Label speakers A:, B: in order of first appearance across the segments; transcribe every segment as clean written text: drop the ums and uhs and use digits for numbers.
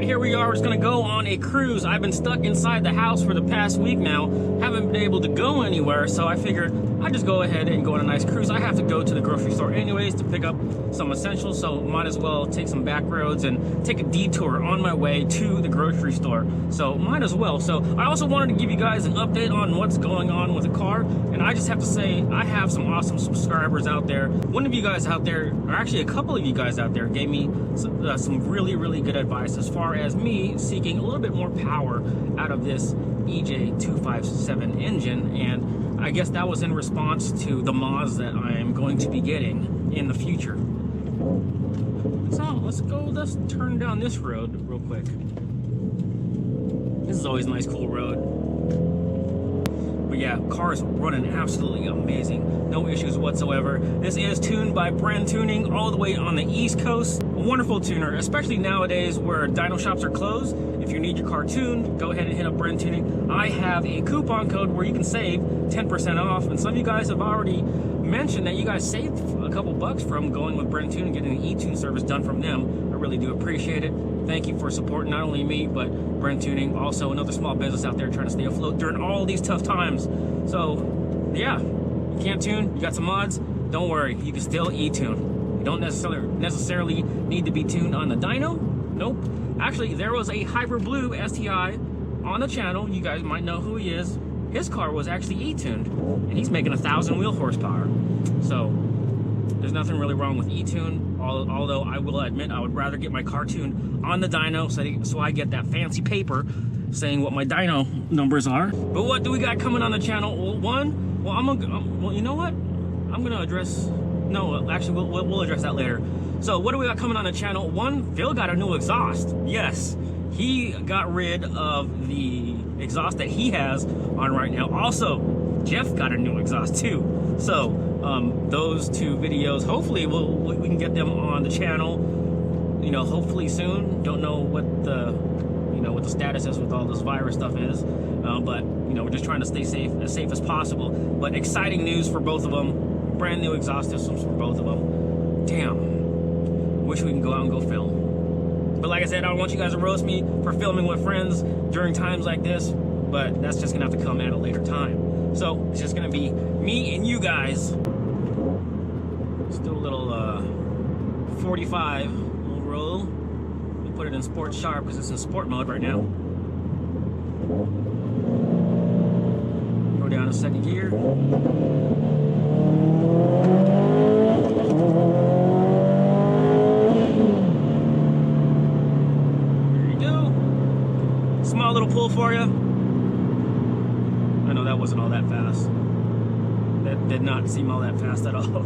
A: Alright, here we are. We're just gonna go on a cruise. I've been stuck inside the house for the past week now. Haven't been able to go anywhere, so I figured I'd just go ahead and go on a nice cruise. I have to go to the grocery store anyways to pick up some essentials, so might as well take some back roads and take a detour on my way to the grocery store. So might as well. So I also wanted to give you guys an update on what's going on with the car, and I just have to say I have some awesome subscribers out there. One of you guys out there, or actually a couple of you guys out there, gave me some really good advice as far as me seeking a little bit more power out of this EJ257 engine, and I guess that was in response to the mods that I am going to be getting in the future. So let's turn down this road real quick. This is always a nice cool road. But yeah, car is running absolutely amazing. No issues whatsoever. This is tuned by Brand Tuning all the way on the East Coast. A wonderful tuner, especially nowadays where dyno shops are closed. If you need your car tuned, go ahead and hit up Brand Tuning. I have a coupon code where you can save 10% off. And some of you guys have already mentioned that you guys saved a couple bucks from going with Brand Tuning, getting the e-tune service done from them. I really do appreciate it. Thank you for supporting not only me, but Brand Tuning, also another small business out there trying to stay afloat during all these tough times. So yeah, you can't tune, you got some mods, don't worry, you can still e-tune. You don't necessarily need to be tuned on the dyno. Nope. Actually, there was a Hyper Blue STI on the channel. You guys might know who he is. His car was actually e-tuned, and he's making 1,000 wheel horsepower. So there's nothing really wrong with e-tune, although I will admit I would rather get my car tuned on the dyno so I get that fancy paper saying what my dyno numbers are. But what do we got coming on the channel? Well, you know what? I'm gonna address, no, actually we'll address that later. So what do we got coming on the channel? One, Phil got a new exhaust. Yes, he got rid of the exhaust that he has on right now. Also, Jeff got a new exhaust too. So those two videos, hopefully we can get them on the channel, you know, hopefully soon. Don't know what the what the status is with all this virus stuff is, but you know, we're just trying to stay as safe as possible. But exciting news for both of them. Brand new exhaust systems for both of them. Damn, wish we can go out and go film. But like I said, I don't want you guys to roast me for filming with friends during times like this, but that's just gonna have to come at a later time. So it's just gonna be me and you guys. Still a little 45 little roll. We'll put it in sport sharp because it's in sport mode right now. Go down to second gear. There you go. Small little pull for you. I know that wasn't all that fast. That did not seem all that fast at all.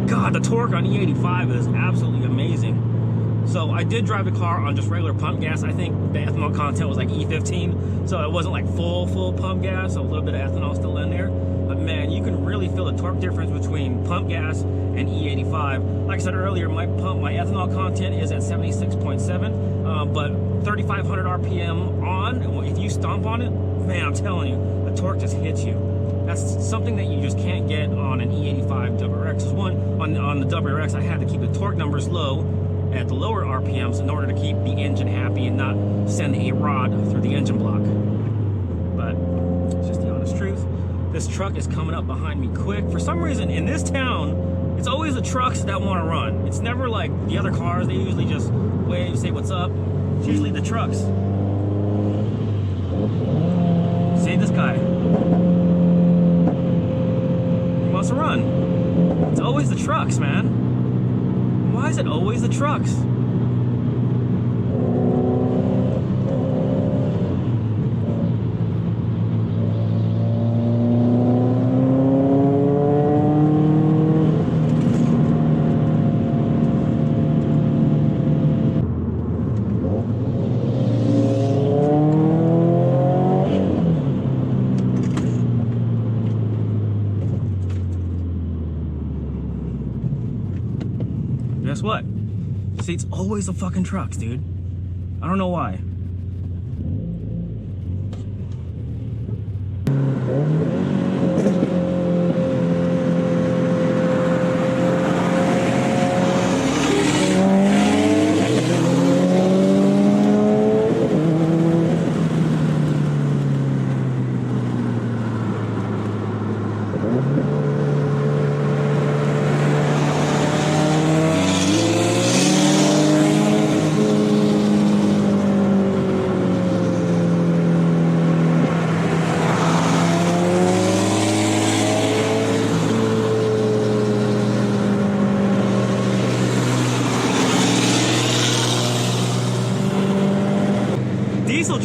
A: God, the torque on E85 is absolutely amazing. So I did drive the car on just regular pump gas. I think the ethanol content was like E15, so it wasn't like full pump gas, so a little bit of ethanol still in there. But man, you can really feel the torque difference between pump gas and E85. Like I said earlier, my ethanol content is at 76.7, but 3,500 RPM on, if you stomp on it, man, I'm telling you, the torque just hits you. That's something that you just can't get on an E85 WRX. On the WRX, I had to keep the torque numbers low at the lower RPMs in order to keep the engine happy and not send a rod through the engine block. But it's just the honest truth. This truck is coming up behind me quick. For some reason, in this town, it's always the trucks that want to run. It's never like the other cars. They usually just wave, say what's up. It's usually the trucks. See this guy. He wants to run. It's always the trucks, man. Why is it always the trucks? Guess what? See, it's always the fucking trucks, dude. I don't know why.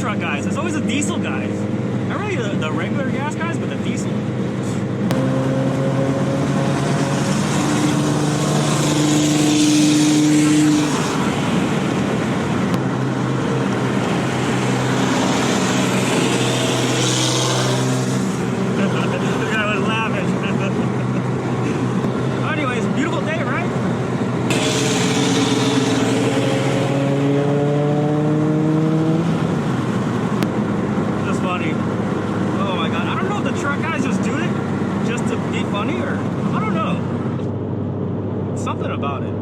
A: truck guys. It's always the diesel guys. Not really the regular gas guys, but the diesel. Something about it.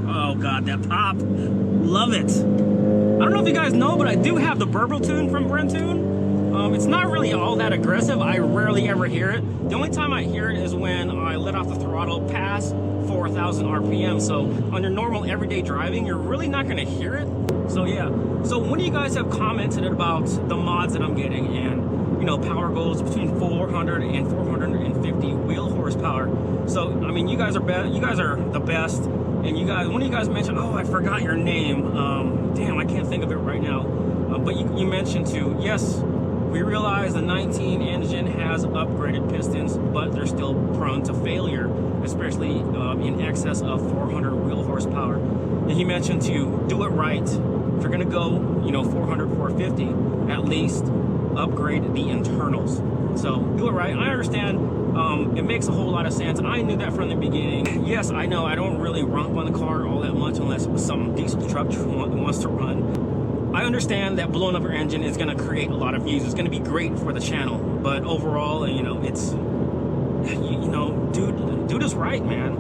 A: Oh god, that pop. Love it. I don't know if you guys know, but I do have the Burble tune from Brentoon. It's not really all that aggressive. I rarely ever hear it. The only time I hear it is when I let off the throttle past 4,000 RPM. So on your normal everyday driving, you're really not going to hear it. So yeah. So when you guys have commented about the mods that I'm getting, and you know, power goes between 400 and 450 wheel horsepower. So I mean, you guys are you guys are the best. And you guys, one of you guys mentioned, oh, I forgot your name. Damn, I can't think of it right now. But you mentioned too, yes, we realize the 19 engine has upgraded pistons, but they're still prone to failure, especially in excess of 400 wheel horsepower. And he mentioned to do it right. If you're gonna go, you know, 400, 450, at least upgrade the internals. So do it right. I understand. It makes a whole lot of sense. I knew that from the beginning. Yes, I know I don't really romp on the car all that much unless some diesel truck wants to run. I understand that blowing up your engine is going to create a lot of views. It's going to be great for the channel, but overall, you know, it's, you know, do this right, man.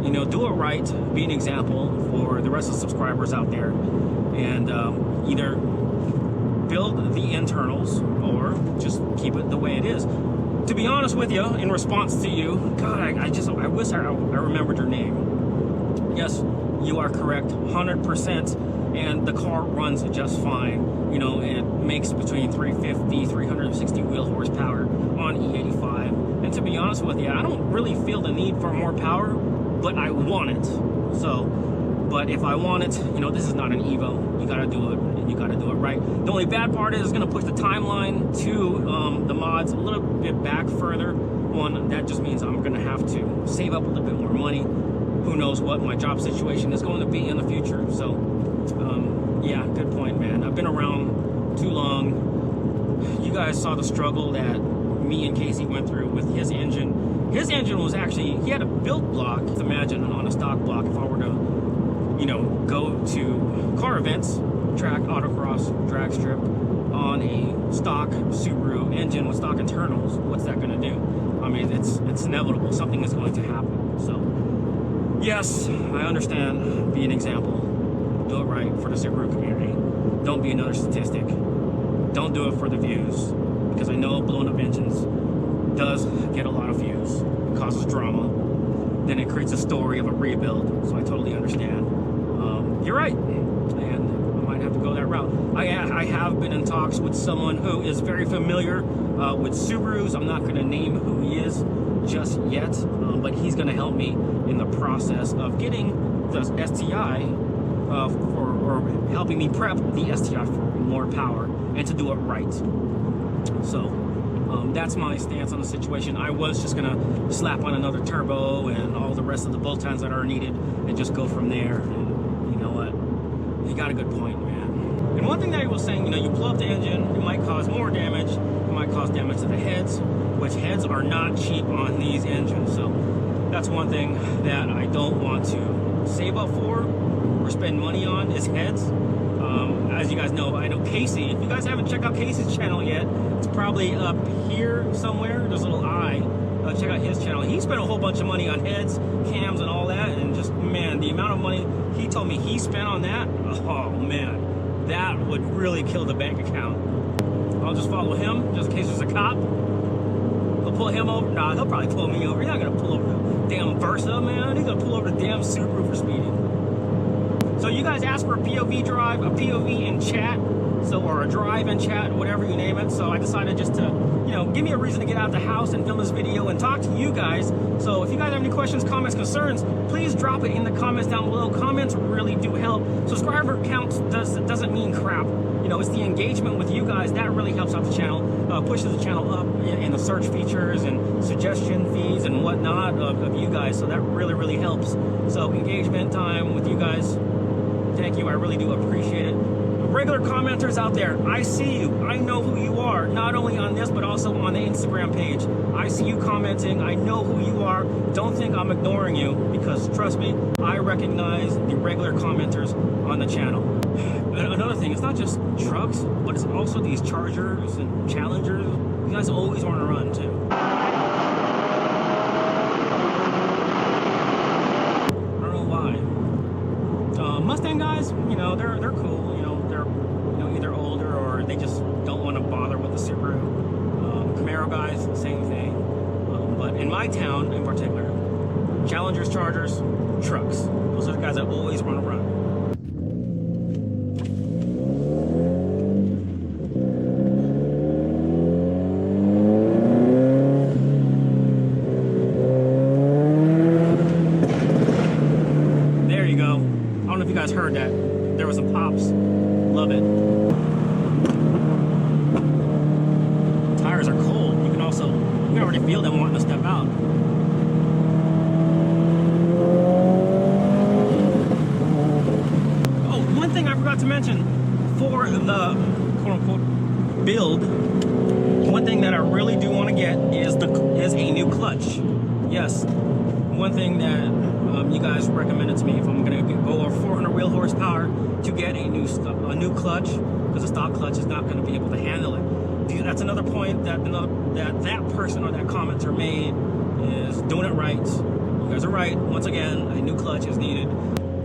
A: You know, do it right. Be an example for the rest of the subscribers out there, and either build the internals or just keep it the way it is. To be honest with you, in response to you, God, I wish I remembered your name. Yes, you are correct, 100%, and the car runs just fine. You know, it makes between 350, 360 wheel horsepower on E85. And to be honest with you, I don't really feel the need for more power, but I want it. So, but if I want it, you know, this is not an Evo. You gotta do it. You got to do it right. The only bad part is it's going to push the timeline to the mods a little bit back further. One, that just means I'm going to have to save up a little bit more money. Who knows what my job situation is going to be in the future. So, yeah, good point, man. I've been around too long. You guys saw the struggle that me and Casey went through with his engine. His engine was actually, he had a build block. Imagine on a stock block, if I were to, you know, go to car events, track, autocross, drag strip on a stock Subaru engine with stock internals, what's that going to do? I mean, it's inevitable. Something is going to happen. So, yes, I understand. Be an example. Do it right for the Subaru community. Don't be another statistic. Don't do it for the views, because I know blowing up engines does get a lot of views. It causes drama. Then it creates a story of a rebuild. So I totally understand. You're right. Have to go that route. I have been in talks with someone who is very familiar with Subarus. I'm not going to name who he is just yet, but he's going to help me in the process of getting the STI or helping me prep the STI for more power and to do it right. So that's my stance on the situation. I was just going to slap on another turbo and all the rest of the bolt-ons that are needed and just go from there. And you know what? You got a good point, man. And one thing that he was saying, you know, you blow up the engine, it might cause more damage. It might cause damage to the heads, which heads are not cheap on these engines. So that's one thing that I don't want to save up for or spend money on is heads. As you guys know, I know Casey. If you guys haven't checked out Casey's channel yet, it's probably up here somewhere. There's a little eye. Check out his channel. He spent a whole bunch of money on heads, cams, and all that, and just, man, the amount of money he told me he spent on that, oh man, that would really kill the bank account. I'll just follow him just in case there's a cop. He'll pull him over. Nah, he'll probably pull me over. He's not gonna pull over the damn Versa, man. He's gonna pull over the damn Subaru for speeding. So you guys asked for a POV drive, a POV in chat, so, or a drive in chat, whatever you name it. So I decided just to, you know, give me a reason to get out of the house and film this video and talk to you guys. So if you guys have any questions, comments, concerns, please drop it in the comments down below. Comments really do help. Subscriber count doesn't mean crap. You know, it's the engagement with you guys that really helps out the channel, pushes the channel up in the search features and suggestion feeds and whatnot of you guys. So that really helps. So engagement time with you guys, thank you. I really do appreciate it. Regular commenters out there, I see you. I know who you are, not only on this, but also on the Instagram page. I see you commenting. I know who you are. Don't think I'm ignoring you, because trust me, I recognize the regular commenters on the channel. Another thing, it's not just trucks, but it's also these Chargers and Challengers. You guys always want to run too. I don't know why. Mustang guys, you know, they're cool. You know, they're, you know, either older or they just don't want to bother with the Subaru. Camaro guys, same thing. But in my town in particular, Challengers, Chargers, trucks. Those are the guys that always want to run. There you go. I don't know if you guys heard that. There was some pops. Love it. Tires are cold. You can already feel them wanting to step out. Oh, one thing I forgot to mention for the quote-unquote build, one thing that I really do want to get is a new clutch. Yes, one thing that you guys recommended to me, if I'm gonna go over 400 wheel horsepower, to get a new clutch, because the stock clutch is not going to be able to handle it. That's another point that that person or that commenter made, is doing it right. You guys are right. Once again, a new clutch is needed.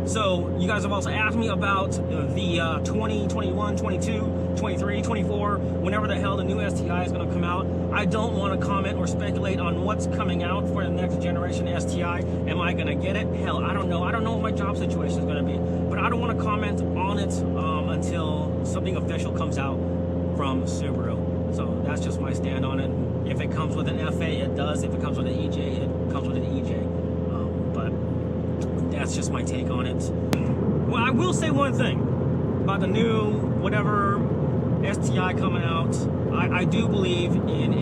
A: So you guys have also asked me about the 20, 21, 22, 23, 24, whenever the hell the new STI is going to come out. I don't want to comment or speculate on what's coming out for the next generation STI. Am I going to get it? Hell, I don't know. I don't know what my job situation is going to be. But I don't want to comment on it until something official comes out from Subaru. So that's just my stand on it. If it comes with an FA, it does. If it comes with an EJ, it comes with an EJ. But that's just my take on it. Well, I will say one thing about the new whatever STI coming out. I do believe in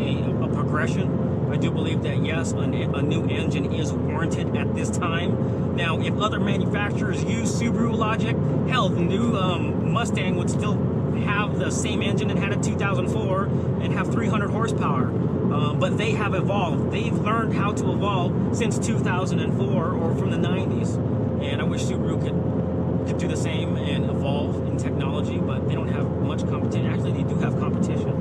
A: a progression. I do believe that yes, a new engine is warranted at this time. Now, if other manufacturers use Subaru logic, hell, the new Mustang would still have the same engine it had in 2004 and have 300 horsepower. But they have evolved. They've learned how to evolve since 2004 or from the 90s. And I wish Subaru could do the same and evolve in technology, but they don't have much competition. Actually, they do have competition.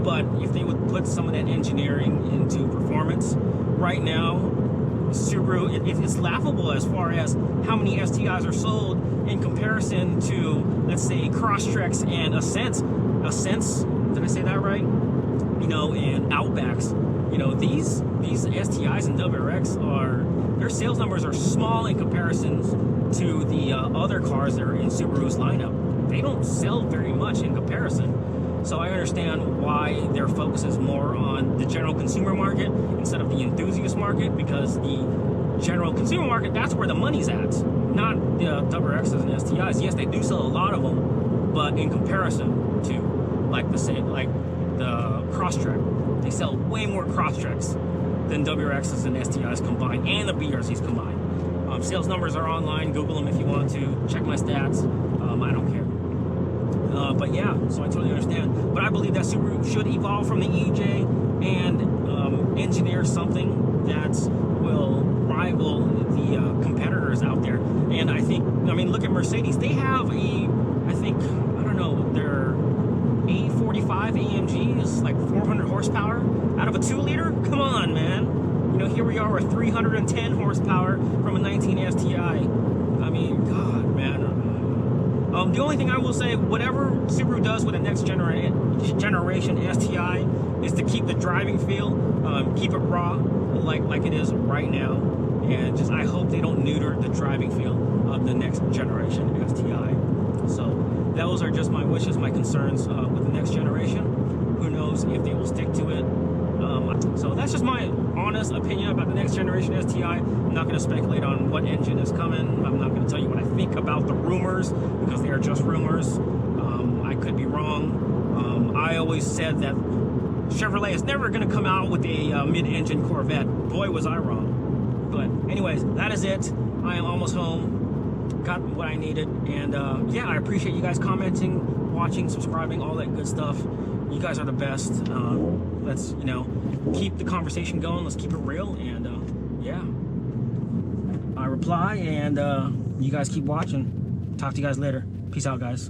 A: But if they would put some of that engineering into performance, right now, Subaru, it's laughable as far as how many STIs are sold in comparison to, let's say, Crosstreks and Ascents, did I say that right? You know, and Outbacks. You know, these STIs and WRX their sales numbers are small in comparison to the other cars that are in Subaru's lineup. They don't sell very much in comparison. So I understand why their focus is more on the general consumer market instead of the enthusiast market, because the general consumer market, that's where the money's at, not the WRXs and STIs. Yes, they do sell a lot of them, but in comparison to like the Crosstrek, they sell way more Crosstreks than WRXs and STIs combined, and the BRZs combined. Sales numbers are online. Google them if you want to. Check my stats. I don't care. But yeah, so I totally understand. But I believe that Subaru should evolve from the EJ and engineer something that will rival the competitors out there. And I mean, look at Mercedes. They have their A45 AMG is like 400 horsepower out of a 2-liter. Come on, man. You know, here we are with 310 horsepower from a 19 STI. I mean, God, man. The only thing I will say, whatever Subaru does with the next generation STI is to keep the driving feel, keep it raw like it is right now, and just I hope they don't neuter the driving feel of the next generation STI. So those are just my wishes, my concerns with the next generation. Who knows if they will stick to it. So that's just my honest opinion about the next generation STI. I'm not going to speculate on what engine is coming. I'm not going to tell you what I think about the rumors, because they are just rumors. I could be wrong. I always said that Chevrolet is never going to come out with a mid-engine Corvette. Boy, was I wrong. But anyways, that is it. I am almost home. Got what I needed. And yeah, I appreciate you guys commenting, watching, subscribing, all that good stuff. You guys are the best. Let's, you know, keep the conversation going. Let's keep it real. And yeah, I reply, and you guys keep watching. Talk to you guys later. Peace out, guys.